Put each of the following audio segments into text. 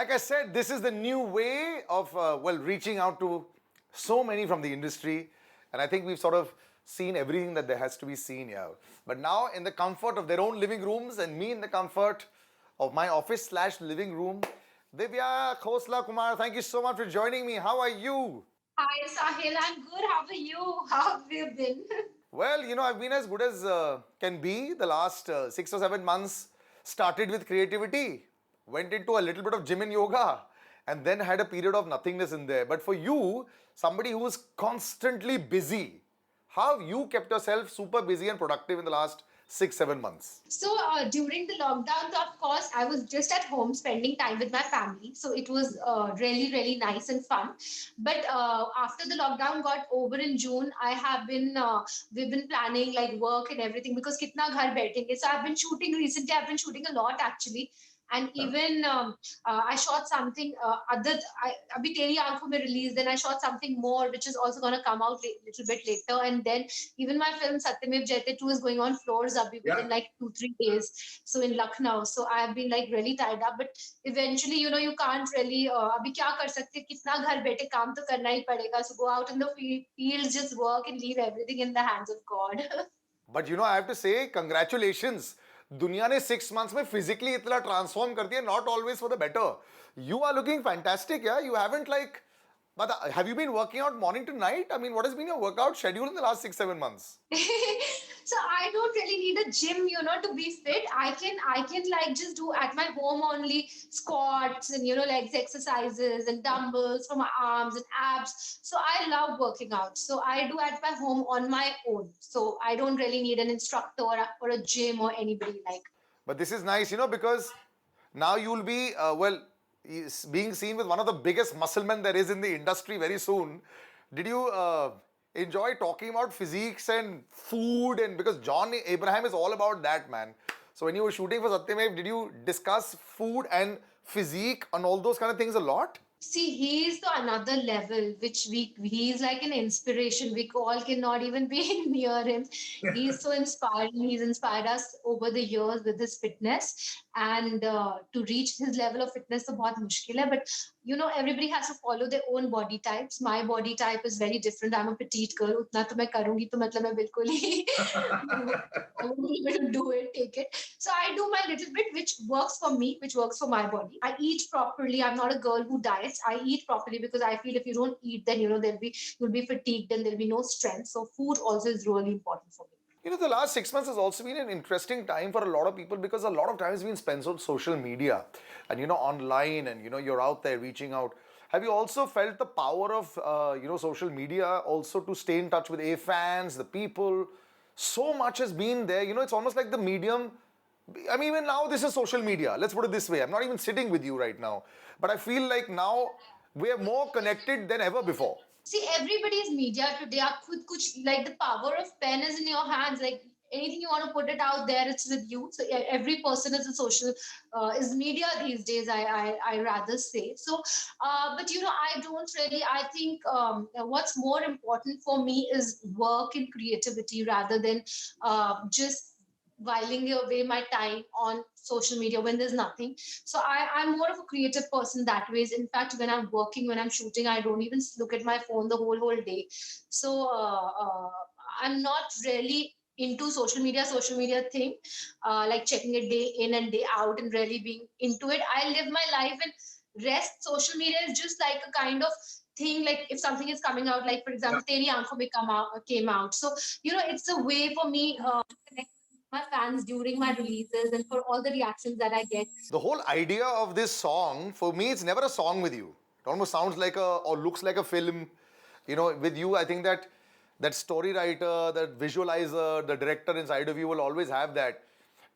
Like I said, this is the new way of, reaching out to so many from the industry. And I think we've sort of seen everything that there has to be seen here. But now, in the comfort of their own living rooms and me in the comfort of my office slash living room, Divya Khosla Kumar, thank you so much for joining me. How are you? Hi, Sahil. I'm good. How are you? How have you been? Well, I've been as good as can be. The last 6 or 7 months started with creativity, went into a little bit of gym and yoga, and then had a period of nothingness in there. But for you, somebody who is constantly busy, how have you kept yourself super busy and productive in the last 6, 7 months? During the lockdown, of course, I was just at home spending time with my family. So it was really, really nice and fun. But after the lockdown got over in June, we've been planning like work and everything because kitna ghar baithenge. So I've been shooting recently. I've been shooting a lot actually. And even I shot something abhi Teri Aankhon Mein released. Then I shot something more, which is also going to come out a little bit later. And then even my film Satyamev Jayate 2 is going on floors abhi within like 2-3 days. So in Lucknow, so I have been like really tied up. But eventually, you can't really. Abhi kya kar sakte? Kitna ghar baithe kaam to karna hi padega. So go out in the fields, just work and leave everything in the hands of God. But I have to say, congratulations. दुनिया ने 6 months में physically इतना transform कर दिया, not always for the better. You are looking fantastic, yeah. You haven't but have you been working out morning to night? I mean, what has been your workout schedule in the last 6, 7 months? So I don't really need a gym, to be fit. I can like just do at my home only squats and legs exercises and dumbbells for my arms and abs. So I love working out. So I do at my home on my own. So I don't really need an instructor or a gym or anybody like. But this is nice, because now you'll be, being seen with one of the biggest muscle men there is in the industry very soon. Did you enjoy talking about physiques and food? And because John Abraham is all about that, man. So when you were shooting for Satyamev, did you discuss food and physique and all those kind of things a lot? See, he's the another level, which he's like an inspiration. We all cannot even be near him. He's so inspiring. He's inspired us over the years with his fitness. And to reach his level of fitness, so बहुत मुश्किल है. But everybody has to follow their own body types. My body type is very different. I'm a petite girl. उतना तो मैं करूँगी तो मतलब मैं बिल्कुल ही I won't be able to do it, take it. So I do my little bit, which works for me, which works for my body. I eat properly. I'm not a girl who diets. I eat properly because I feel if you don't eat, then you'll be fatigued and there'll be no strength. So food also is really important for me. The last 6 months has also been an interesting time for a lot of people because a lot of time has been spent on social media and, online and, you're out there reaching out. Have you also felt the power of, social media also to stay in touch with fans, the people? So much has been there. It's almost like the medium. I mean, even now this is social media. Let's put it this way. I'm not even sitting with you right now. But I feel like now we're more connected than ever before. See, everybody's media today. Like the power of pen is in your hands. Like anything you want to put it out there, it's with you. So every person is a social is media these days. I rather say so. But I don't really. I think what's more important for me is work and creativity rather than just whiling away my time on social media when there's nothing. So I'm more of a creative person that way. In fact, when I'm working, when I'm shooting, I don't even look at my phone the whole day. So I'm not really into social media thing, like checking it day in and day out and really being into it. I live my life and rest. Social media is just like a kind of thing, like if something is coming out, like for example Teri Aankhon Mein came out, so it's a way for me to connect my fans during my releases and for all the reactions that I get. The whole idea of this song, for me, it's never a song with you. It almost sounds like or looks like a film. With you, I think that story writer, that visualizer, the director inside of you will always have that.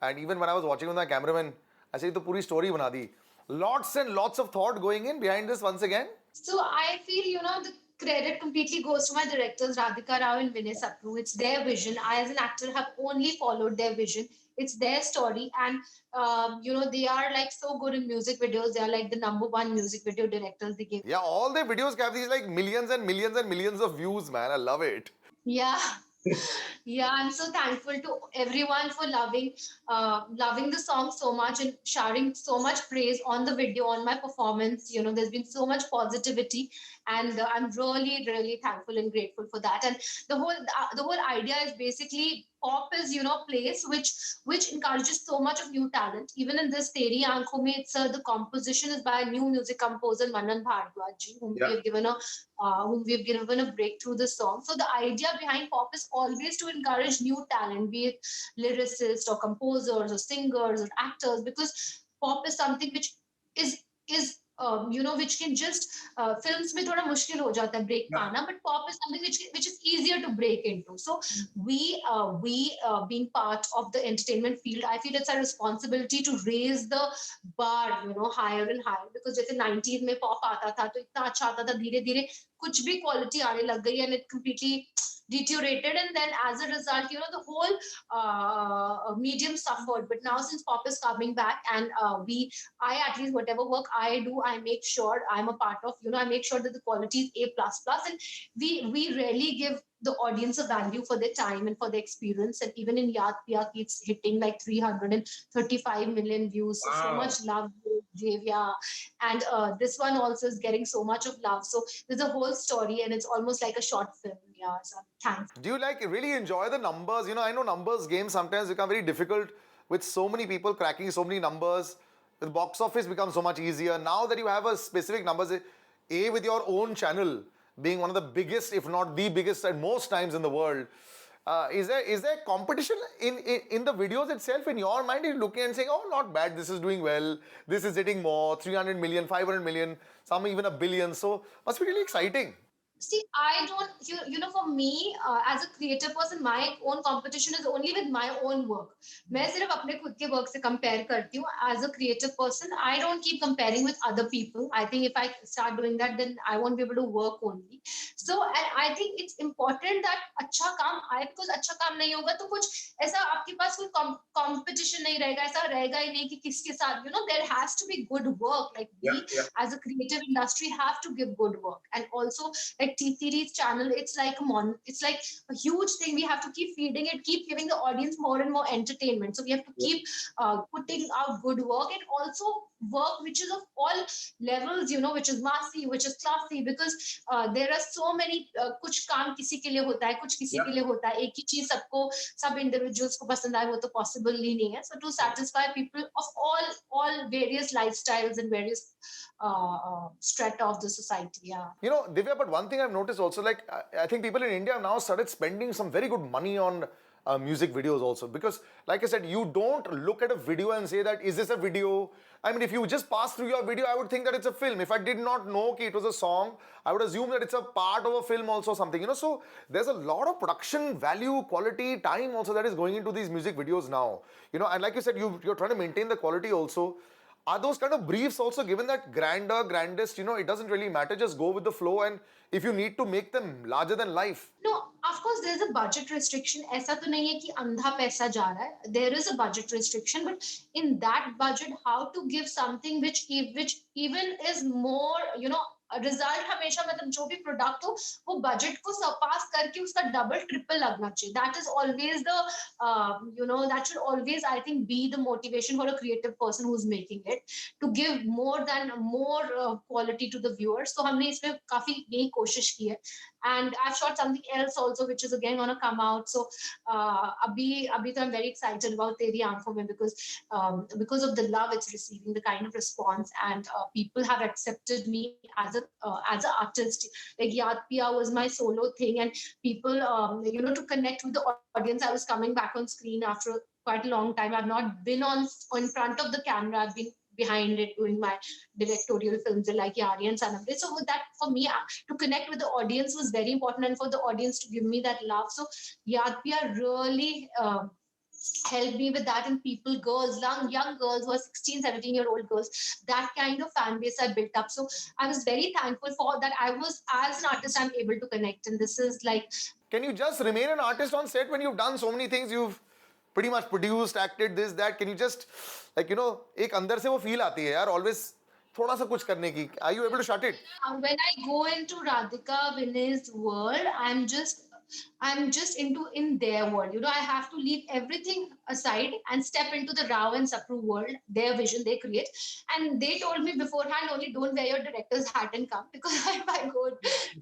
And even when I was watching with my cameraman, I said, the puri story bana di. Lots and lots of thought going in behind this once again. So I feel, the credit completely goes to my directors, Radhika Rao and Vinay Sapru. It's their vision. I, as an actor, have only followed their vision. It's their story. And, they are like so good in music videos. They are like the number one music video directors they give. Yeah, all their videos have these like millions and millions and millions of views, man. I love it. Yeah. Yeah, I'm so thankful to everyone for loving the song so much and sharing so much praise on the video, on my performance. There's been so much positivity, and I'm really, really thankful and grateful for that. And the whole idea is basically pop is place which encourages so much of new talent. Even in this Teri Aankhon Mein, the composition is by a new music composer Manan Bhardwaj ji, whom we have given a breakthrough this song. So the idea behind pop is always to encourage new talent, be it lyricists or composers or singers or actors, because pop is something which is which can just films में थोड़ा मुश्किल हो जाता है break पाना, but pop is something which is easier to break into. So we being part of the entertainment field, I feel it's our responsibility to raise the bar higher and higher, because जैसे 90s में pop आता था तो इतना अच्छा आता था, धीरे धीरे कुछ भी quality आने लग गई and it completely deteriorated, and then as a result the whole medium suffered. But now since pop is coming back, and I, at least whatever work I do, I make sure I'm a part of, I make sure that the quality is A plus plus, and we rarely give the audience a value for their time and for their experience. And even in Yaad Piya keeps hitting like 335 million views. So, so much love, Divya. And this one also is getting so much of love. So there's a whole story, and it's almost like a short film. Yeah, so thanks. Do you like really enjoy the numbers? I know numbers games sometimes become very difficult with so many people cracking so many numbers. The box office becomes so much easier. Now that you have a specific numbers, A, with your own channel being one of the biggest, if not the biggest at most times in the world, is there competition in the videos itself? In your mind, you're looking and saying, oh, not bad, this is doing well, this is hitting more, 300 million, 500 million, some even a billion. So must be really exciting. See, I don't, for me, as a creative person, my own competition is only with my own work. मैं सिर्फ अपने खुद के work से compare करती हूँ. As a creative person, I don't keep comparing with other people. I think if I start doing that, then I won't be able to work only. So, and I think it's important that अच्छा काम आए, because अच्छा काम नहीं होगा तो कुछ ऐसा आपके पास कोई competition नहीं रहेगा, ऐसा रहेगा ही नहीं कि किसके साथ, there has to be good work. Like we, as a creative industry, have to give good work. And also, like T series channel, it's like a huge thing. We have to keep feeding it, keep giving the audience more and more entertainment. So we have to keep putting out good work, and also work which is of all levels, which is massy, which is classy, because there are so many कुछ काम किसी के लिए होता है, कुछ किसी के लिए होता है, एक ही चीज सबको सब individuals को पसंद आए वो तो possible ही नहीं है. So to satisfy people of all various lifestyles and various strata of the society. Yeah. Divya, but one thing I've noticed also, like, I think people in India have now started spending some very good money on music videos also. Because, like I said, you don't look at a video and say that, is this a video? I mean, if you just pass through your video, I would think that it's a film. If I did not know it was a song, I would assume that it's a part of a film also, something. So there's a lot of production value, quality, time also that is going into these music videos now. And like you said, you're trying to maintain the quality also. Are those kind of briefs also given that grandest, it doesn't really matter, just go with the flow, and if you need to make them larger than life? No, of course there's a budget restriction. ऐसा तो नहीं है कि अंधा पैसा जा रहा है. There is a budget restriction, but in that budget, how to give something which even is more, result हमेशा मतलब जो भी प्रोडक्ट हो वो बजट को सरपास करके उसका डबल ट्रिपल लगना चाहिए. That is always the that should always I think be the motivation for a creative person who is making it, to give more quality to the viewers. तो हमने इसमें काफी यही कोशिश की है. And I've shot something else also, which is again going to come out. So, abhi to I'm very excited about Teri Aankhon Mein, because of the love it's receiving, the kind of response, and people have accepted me as an artist. Like Yaad Piya was my solo thing, and people, to connect with the audience, I was coming back on screen after quite a long time. I've not been in front of the camera. I've been behind it doing my directorial films like Yari and Sanam. So with that, for me, to connect with the audience was very important, and for the audience to give me that love. So Yaad Piya really helped me with that, and people, girls, young girls who are 16, 17-year-old girls, that kind of fan base I built up. So I was very thankful for that. I was, as an artist, I'm able to connect, and this is like... Can you just remain an artist on set when you've done so many things? You've pretty much produced, acted, this, that. Can you just, like, एक अंदर से वो feel आती है यार, always थोड़ा सा कुछ करने की. Are you able to shut it? When I go into Radhika Vinay's world, I'm just I'm just into in their world. I have to leave everything aside and step into the Rao and Sapru world, their vision they create. And they told me beforehand only don't wear your director's hat and come, because if I go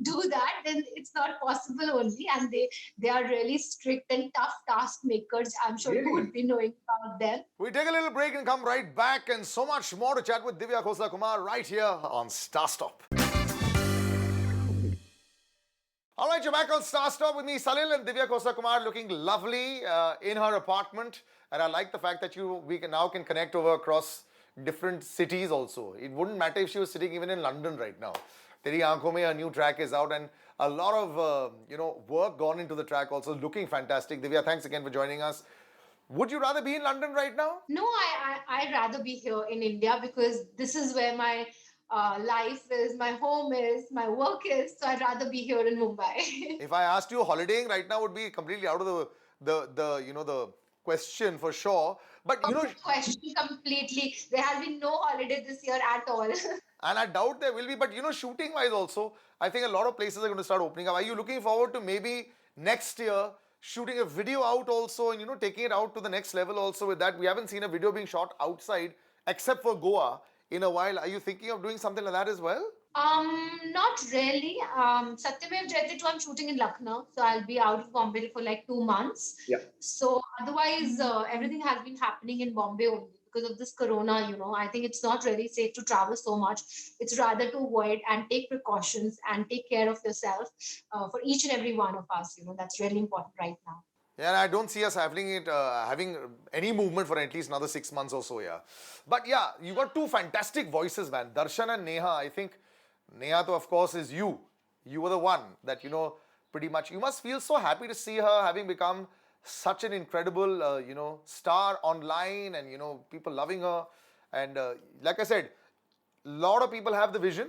do that, then it's not possible only. And they are really strict and tough task makers. I'm sure you would be knowing about them. We take a little break and come right back, and so much more to chat with Divya Khosla Kumar right here on Star Stop. All right, you're back on Star Stop with me, Salil, and Divya Khosla Kumar, looking lovely in her apartment. And I like the fact that we can connect over across different cities also. It wouldn't matter if she was sitting even in London right now. Teri Aankhon Mein, her new track is out, and a lot of work gone into the track also, looking fantastic. Divya, thanks again for joining us. Would you rather be in London right now? No, I'd rather be here in India, because this is where my life is, my home is, my work is. So I'd rather be here in Mumbai. If I asked you, holidaying right now would be completely out of the question for sure. But Question completely. There has been no holiday this year at all. and I doubt there will be. But shooting wise also, I think a lot of places are going to start opening up. Are you looking forward to maybe next year shooting a video out also, and taking it out to the next level also with that? We haven't seen a video being shot outside except for Goa in a while. Are you thinking of doing something like that as well? Not really. Satyamev Jayate 2, I'm shooting in Lucknow, so I'll be out of Bombay for like 2 months. Yeah. So otherwise, everything has been happening in Bombay only because of this corona. I think it's not really safe to travel so much. It's rather to avoid and take precautions and take care of yourself for each and every one of us. That's really important right now. Yeah, and I don't see us having any movement for at least another 6 months or so. Yeah, but yeah, you got two fantastic voices, man. Darshan and Neha. I think Neha, of course, is you. You were the one that pretty much. You must feel so happy to see her having become such an incredible, star online, and people loving her. And like I said, a lot of people have the vision,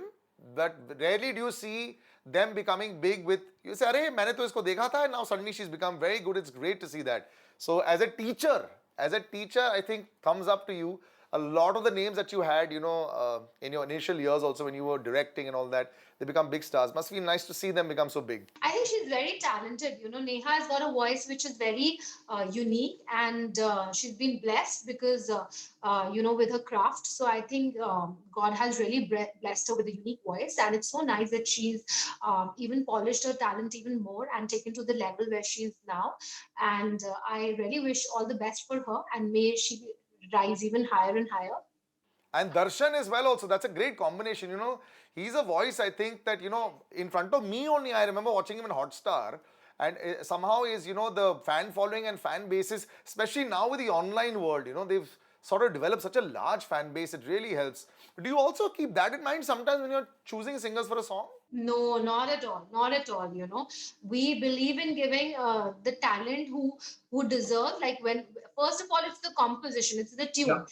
but rarely do you see them becoming big with, you say, "Arey, मैंने तो इसको देखा था," and now suddenly she's become very good. It's great to see that. So as a teacher, I think thumbs up to you. A lot of the names that you had, in your initial years also when you were directing and all that, they become big stars. Must feel nice to see them become so big. I think she's very talented. Neha has got a voice which is very unique, and she's been blessed because, with her craft. So I think God has really blessed her with a unique voice, and it's so nice that she's even polished her talent even more and taken to the level where she is now. And I really wish all the best for her, and may she rise even higher and higher. And Darshan as well also. That's a great combination. He's a voice, I think, that, in front of me only, I remember watching him in Hotstar. And somehow is, the fan following and fan bases, especially now with the online world, they've sort of developed such a large fan base. It really helps. Do you also keep that in mind sometimes when you're choosing singers for a song? No, not at all. Not at all. We believe in giving the talent who deserve. Like, when first of all, it's the composition, it's the tune. Yeah.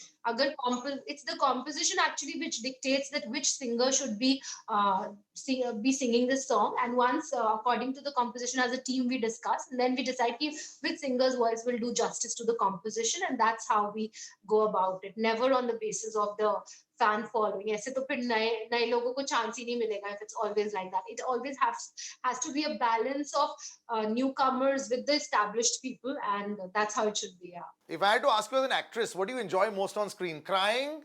It's the composition actually which dictates that which singer should be singing this song. And once, according to the composition, as a team we discuss, and then we decide which singer's voice will do justice to the composition, and that's how we go about it. Never on the basis of the fan following. ऐसे तो फिर नए लोगों को chance ही नहीं मिलेगा if it's always like that. It always has to be a balance of newcomers with the established people, and that's how it should be. Yeah. If I had to ask you as an actress, what do you enjoy most on screen? Crying,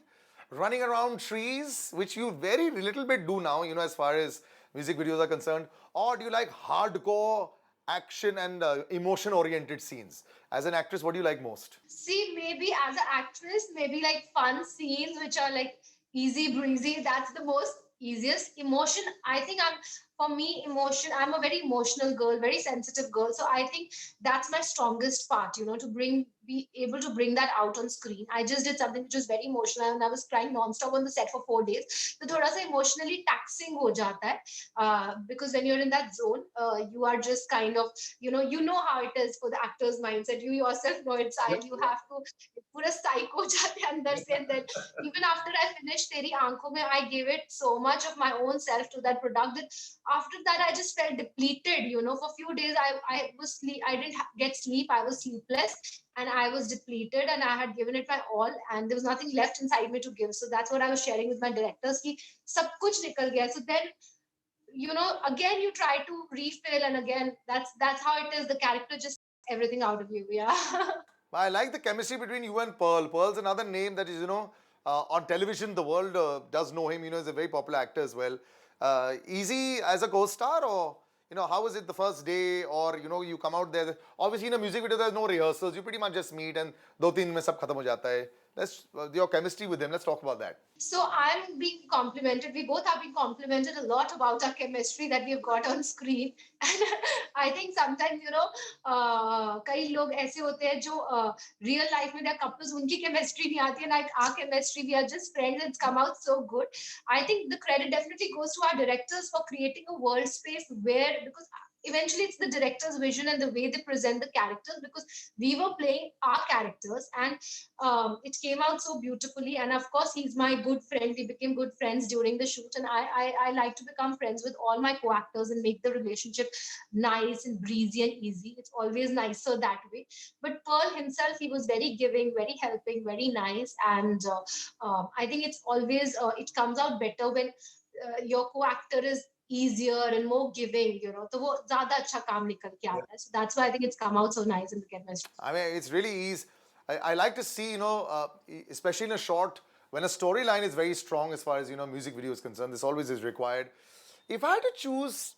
running around trees, which you very little bit do now, as far as music videos are concerned, or do you like hardcore action and emotion-oriented scenes? As an actress, what do you like most? See, maybe as an actress, maybe like fun scenes which are like easy breezy. That's the most easiest. Emotion, I think for me, emotion, I'm a very emotional girl, very sensitive girl. So I think that's my strongest part, to be able to bring that out on screen. I just did something which was very emotional, and I was crying nonstop on the set for 4 days. So thoda sa emotionally taxing ho jata hai, because when you're in that zone, you are just kind of, you know how it is for the actor's mindset. You yourself know it, Sahil. You have to put a psycho jate andar se, and then even after I finished Teri Aankhon Mein, I gave it so much of my own self to that product that after that I just felt depleted. For a few days I didn't get sleep. I was sleepless, and I was depleted, and I had given it my all, and there was nothing left inside me to give. So that's what I was sharing with my directors, ki sab kuch nikal gaya. So then again you try to refill, and again that's how it is. The character just everything out of you. Yeah. I like the chemistry between you and Pearl. Pearl's another name that is, on television, the world does know him. He's a very popular actor as well. Easy as a co-star, or, how was it the first day? Or, you come out there. Obviously, in a music video, there's no rehearsals. You pretty much just meet and do teen mein sab khatam ho jata hai. Your chemistry with him, let's talk about that. So I'm being complimented. We both are being complimented a lot about our chemistry that we've got on screen. And I think sometimes, कई लोग ऐसे होते हैं जो real life में couples उनकी chemistry नहीं आती है. Like our chemistry, we are just friends. It's come out so good. I think the credit definitely goes to our directors for creating a world space where, because eventually it's the director's vision and the way they present the characters, because we were playing our characters, and it came out so beautifully. And of course, he's my good friend. We became good friends during the shoot, and I like to become friends with all my co-actors and make the relationship nice and breezy and easy. It's always nicer that way. But Pearl himself, he was very giving, very helping, very nice, and I think it's always it comes out better when your co-actor is easier and more giving, तो वो ज़्यादा अच्छा काम निकल के आता है. So that's why I think it's come out so nice in the chemistry. I mean, it's really easy. I like to see, especially in a short, when a storyline is very strong as far as, music video is concerned, this always is required. If I had to choose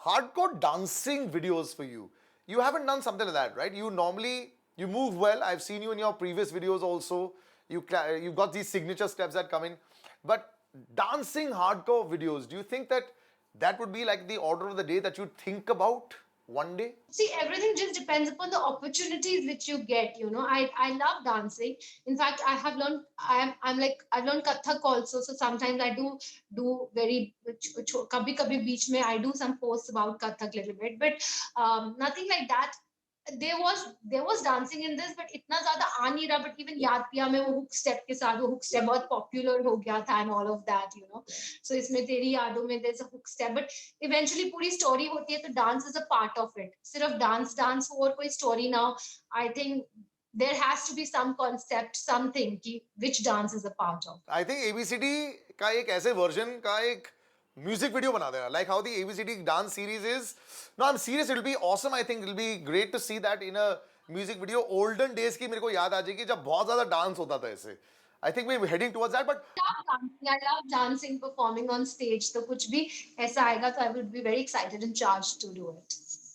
hardcore dancing videos for you, you haven't done something like that, right? You move well. I've seen you in your previous videos also. You've got these signature steps that come in. But dancing hardcore videos, do you think that would be like the order of the day that you think about one day? See, everything just depends upon the opportunities which you get. I love dancing. In fact, I have learned. I've learned Kathak also. So sometimes I do very kabhi kabhi beach mein I do some posts about Kathak little bit, but nothing like that. There was dancing in this, but इतना ज़्यादा आ नहीं रहा. But even याद पिया में वो hook step के साथ, वो hook step बहुत popular हो गया था and all of that. So इसमें तेरी यादों में there's a hook step, but eventually पूरी story होती है, तो dance is a part of it. सिर्फ dance हो और कोई story ना हो, I think there has to be some concept, something which dance is a part of. I think ABCD का एक ऐसे version का एक music video बना देना, like how the ABCD dance series is. No, I'm serious. It'll be awesome. I think it'll be great to see that in a music video. Olden days की मेरे को याद आ जाएगी जब बहुत ज़्यादा dance होता था ऐसे. I think we're heading towards that, but I love dancing, performing on stage. तो कुछ भी ऐसा आएगा, तो I would be very excited and charged to do it.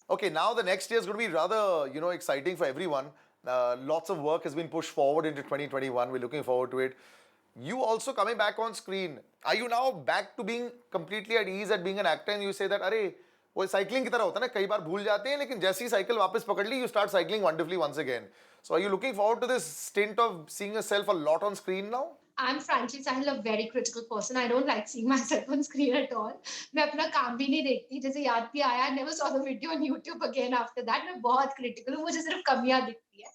okay, now the next year is going to be rather, exciting for everyone. Lots of work has been pushed forward into 2021. We're looking forward to it. You also coming back on screen. Are you now back to being completely at ease at being an actor, and you say that, अरे वो cycling की तरह होता है ना, कई बार भूल जाते हैं, लेकिन जैसे ही साइकिल वापस पकड़ ली, you start cycling wonderfully once again. So are you looking forward to this stint of seeing yourself a lot on screen now? I'm frankly, Sahil, a very critical person. I don't like seeing myself on screen at all. मैं अपना काम भी नहीं देखती. जैसे याद भी आया, I never saw the video on YouTube again after that. मैं बहुत critical हूँ. मुझे सिर्फ कमियाँ दिखती है.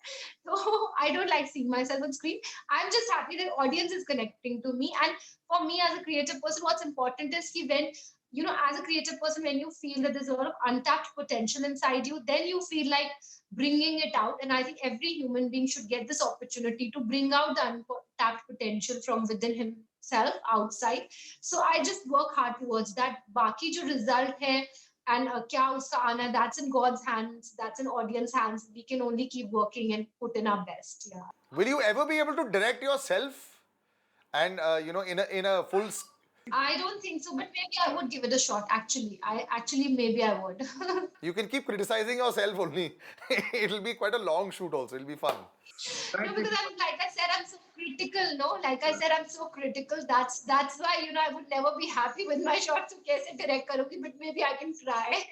So I don't like seeing myself on screen. I'm just happy that audience is connecting to me. And for me as a creative person, what's important is कि when as a creative person, when you feel that there's a lot of untapped potential inside you, then you feel like bringing it out. And I think every human being should get this opportunity to bring out the untapped potential from within himself outside. So I just work hard towards that. Baki jo result hai and kya uska aana, that's in God's hands, that's in audience hands. We can only keep working and put in our best. Yeah. Will you ever be able to direct yourself and in a full I don't think so, but maybe I would give it a shot. Actually, maybe I would. You can keep criticizing yourself only. It'll be quite a long shoot also. It'll be fun. No, because like I said, I'm so critical. No, like I said, I'm so critical. That's why I would never be happy with my shots. So कैसे direct करूँगी? But maybe I can try.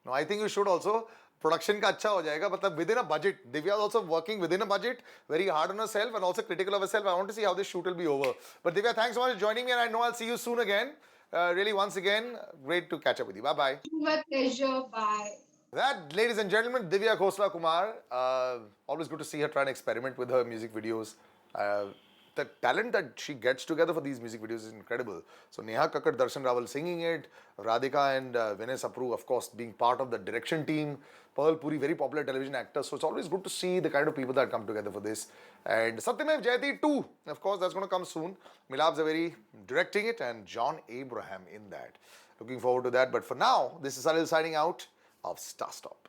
No, I think you should also. Production का अच्छा हो जाएगा, मतलब within a budget. Divya is also working within a budget, very hard on herself and also critical of herself. I want to see how this shoot will be over. But Divya, thanks so much for joining me, and I know I'll see you soon again. Really, once again, great to catch up with you. Bye bye. My pleasure. Bye. That, ladies and gentlemen, Divya Khosla Kumar. Always good to see her try and experiment with her music videos. The talent that she gets together for these music videos is incredible. So Neha Kakkar, Darshan Rawal singing it, Radhika and Vinay Sapru, of course, being part of the direction team. Pearl Puri, very popular television actor. So it's always good to see the kind of people that come together for this. And Satyamev Jayati 2, of course, that's going to come soon. Milab Zaveri directing it and John Abraham in that. Looking forward to that. But for now, this is Salil signing out of Star Stop.